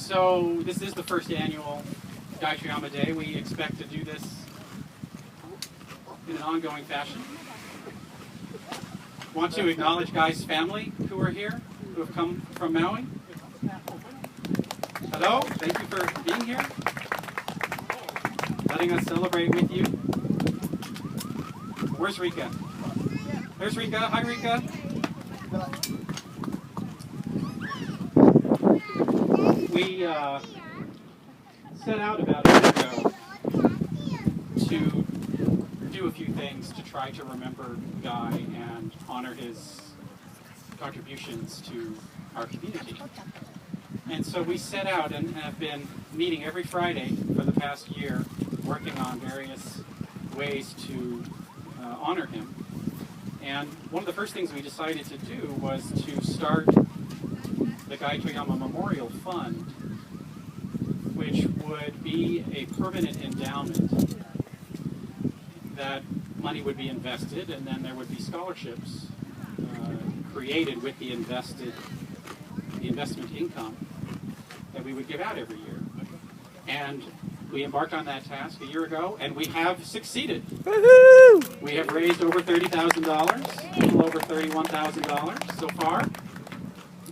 so this is the first annual Guy Toyama Day. We expect to do this in an ongoing fashion. Want to acknowledge Guy's family who are here, who have come from Maui. Hello, thank you for being here, letting us celebrate with you. Where's Rika? There's Rika. Hi, Rika. We set out about a year ago to do a few things to try to remember Guy and honor his contributions to our community. And so we set out and have been meeting every Friday for the past year, working on various ways to honor him. And one of the first things we decided to do was to start the Guy Toyama Memorial Fund, which would be a permanent endowment that money would be invested, and then there would be scholarships created with the investment income that we would give out every year. And we embarked on that task a year ago, and we have succeeded. Woohoo! We have raised over $30,000, a little over $31,000 so far.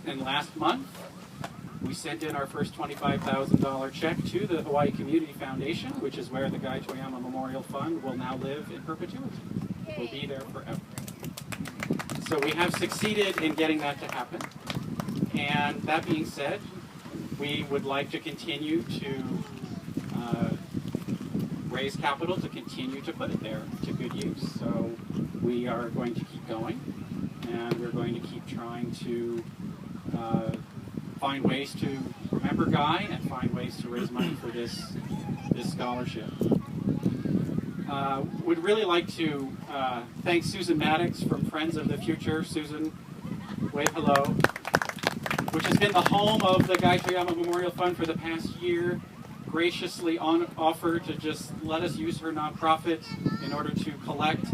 And last month, we sent in our first $25,000 check to the Hawaii Community Foundation, which is where the Guy Toyama Memorial Fund will now live in perpetuity. Will be there forever. So we have succeeded in getting that to happen. And that being said, we would like to continue to raise capital to continue to put it there to good use. So we are going to keep going, and we're going to keep trying to find ways to remember Guy and find ways to raise money for this scholarship. Would really like to thank Susan Maddox from Friends of the Future. Susan, wave hello. Which has been the home of the Guy Toyama Memorial Fund for the past year. Graciously offered to just let us use her nonprofit in order to collect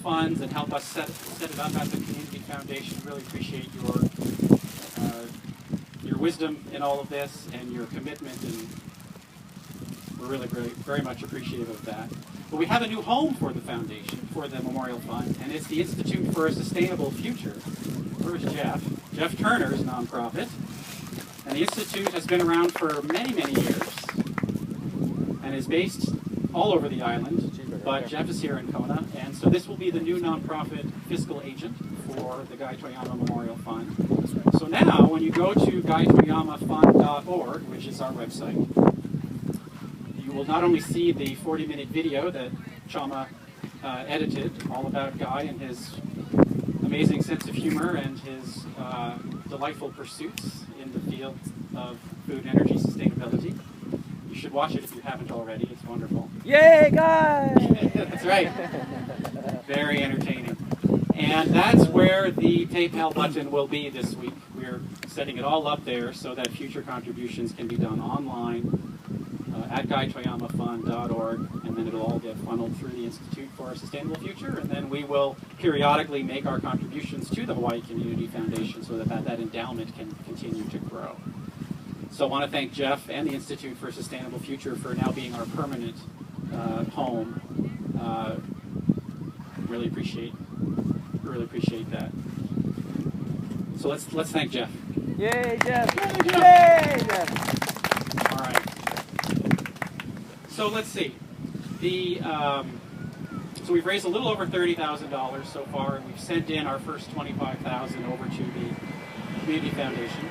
funds and help us set it up at the Community Foundation. Really appreciate your wisdom in all of this and your commitment, and we're really very much appreciative of that. But we have a new home for the foundation, for the Memorial Fund, and it's the Institute for a Sustainable Future. Where's Jeff? Jeff Turner's nonprofit. And the Institute has been around for many, many years and is based all over the island, but Jeff is here in Kona, and so this will be the new nonprofit fiscal agent for the Guy Toyama Memorial Fund. So now, when you go to guytoyamafund.org, which is our website, you will not only see the 40-minute video that Chama edited, all about Guy and his amazing sense of humor and his delightful pursuits in the field of food and energy sustainability. You should watch it if you haven't already. It's wonderful. Yay, Guy! That's right. Very entertaining. And that's where the PayPal button will be this week. We're setting it all up there so that future contributions can be done online at guytoyamafund.org, and then it'll all get funneled through the Institute for a Sustainable Future, and then we will periodically make our contributions to the Hawaii Community Foundation so that endowment can continue to grow. So I want to thank Jeff and the Institute for a Sustainable Future for now being our permanent home. Really appreciate that. So let's thank Jeff. Yay, Jeff! Yay, Jeff! Yay, Jeff! All right. So let's see. So we've raised a little over $30,000 so far, and we've sent in our first $25,000 over to the Community Foundation.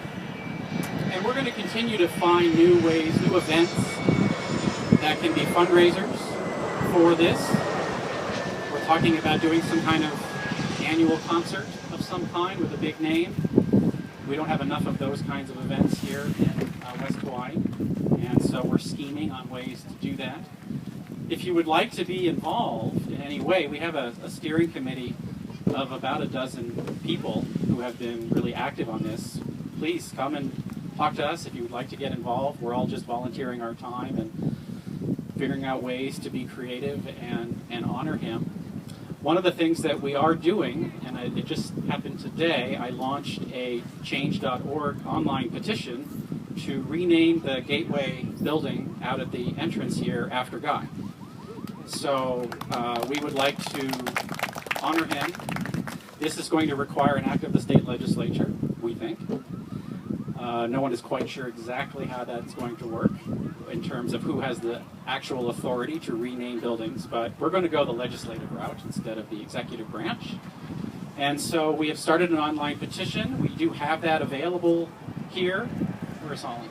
And we're going to continue to find new ways, new events that can be fundraisers for this. We're talking about doing some kind of annual concert of some kind with a big name. We don't have enough of those kinds of events here in West Hawaii, and so we're scheming on ways to do that. If you would like to be involved in any way, we have a steering committee of about a dozen people who have been really active on this. Please come and talk to us if you would like to get involved. We're all just volunteering our time and figuring out ways to be creative and honor him. One of the things that we are doing, and it just happened today, I launched a change.org online petition to rename the Gateway building out at the entrance here after Guy. So we would like to honor him. This is going to require an act of the state legislature, we think. No one is quite sure exactly how that's going to work in terms of who has the actual authority to rename buildings, but we're going to go the legislative route instead of the executive branch. And so we have started an online petition. We do have that available here. Where's Holland?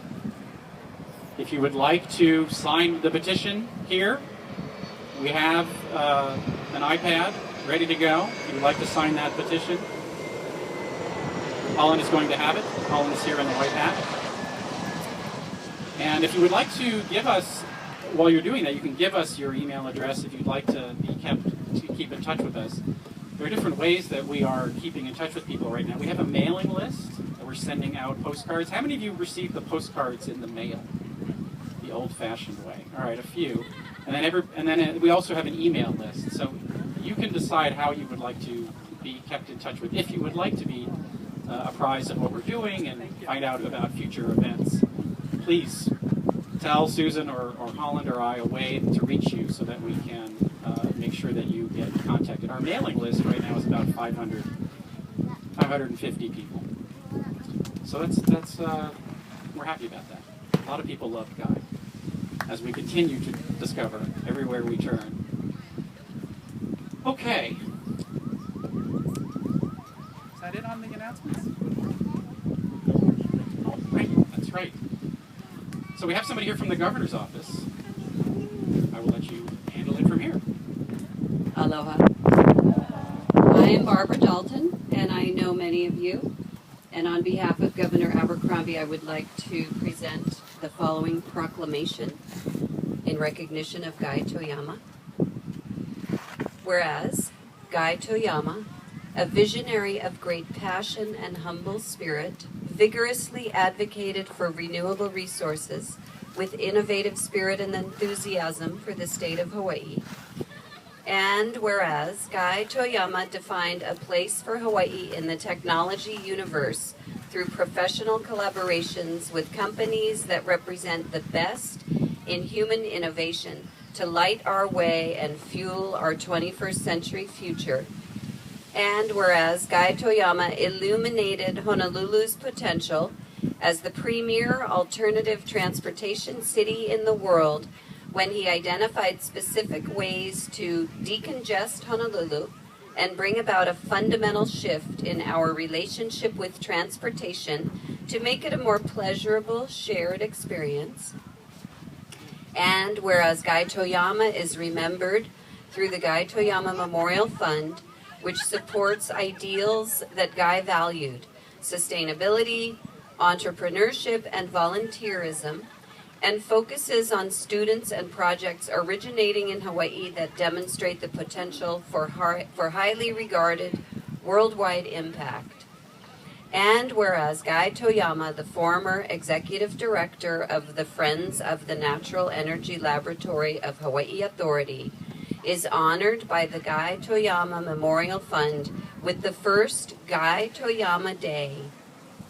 If you would like to sign the petition here, we have an iPad ready to go. If you would like to sign that petition, Holland is going to have it. Holland is here in the white hat. And if you would like to give us, while you're doing that, you can give us your email address if you'd like to keep in touch with us. There are different ways that we are keeping in touch with people right now. We have a mailing list that we're sending out postcards. How many of you received the postcards in the mail, the old-fashioned way? All right, a few. And then we also have an email list. So you can decide how you would like to be kept in touch with. If you would like to be apprised of what we're doing and find out about future events, please tell Susan or Holland or I a way to reach you so that we can make sure that you get contacted. Our mailing list right now is about 550 people. So that's we're happy about that. A lot of people love Guy, as we continue to discover everywhere we turn. Okay. Is that it on the announcements? Oh, right. That's right. So we have somebody here from the governor's office. I will let you handle it from here. Aloha. I am Barbara Dalton, and I know many of you. And on behalf of Governor Abercrombie, I would like to present the following proclamation in recognition of Guy Toyama. Whereas Guy Toyama, a visionary of great passion and humble spirit, vigorously advocated for renewable resources with innovative spirit and enthusiasm for the state of Hawaii. And whereas Guy Toyama defined a place for Hawaii in the technology universe through professional collaborations with companies that represent the best in human innovation to light our way and fuel our 21st century future. And whereas Guy Toyama illuminated Honolulu's potential as the premier alternative transportation city in the world when he identified specific ways to decongest Honolulu and bring about a fundamental shift in our relationship with transportation to make it a more pleasurable, shared experience. And whereas Guy Toyama is remembered through the Guy Toyama Memorial Fund, which supports ideals that Guy valued, sustainability, entrepreneurship, and volunteerism, and focuses on students and projects originating in Hawaii that demonstrate the potential for highly regarded worldwide impact. And whereas Guy Toyama, the former executive director of the Friends of the Natural Energy Laboratory of Hawaii Authority, is honored by the Guy Toyama Memorial Fund with the first Guy Toyama Day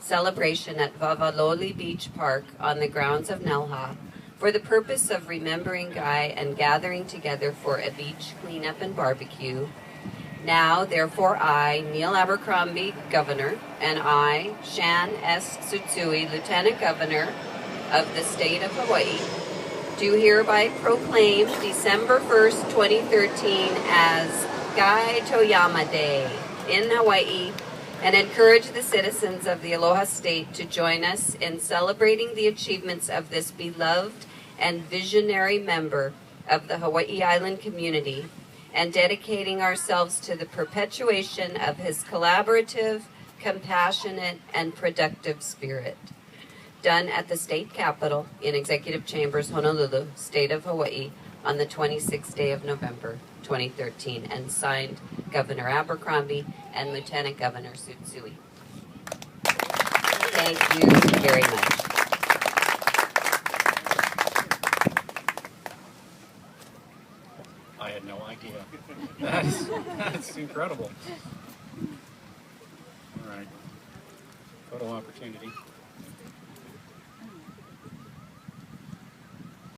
celebration at Vavaloli Beach Park on the grounds of N.E.L.H.A. for the purpose of remembering Guy and gathering together for a beach cleanup and barbecue. Now, therefore, I, N.E.L.H.A. Abercrombie, Governor, and I, Shan S. Tsutsui, Lieutenant Governor of the State of Hawaii, do hereby proclaim December 1st, 2013 as Guy Toyama Day in Hawaii and encourage the citizens of the Aloha State to join us in celebrating the achievements of this beloved and visionary member of the Hawaii Island community and dedicating ourselves to the perpetuation of his collaborative, compassionate, and productive spirit. Done at the State Capitol in Executive Chambers, Honolulu, State of Hawaii, on the 26th day of November, 2013, and signed Governor Abercrombie and Lieutenant Governor Tsutsui. Thank you very much. I had no idea. That's incredible. All right. Photo opportunity.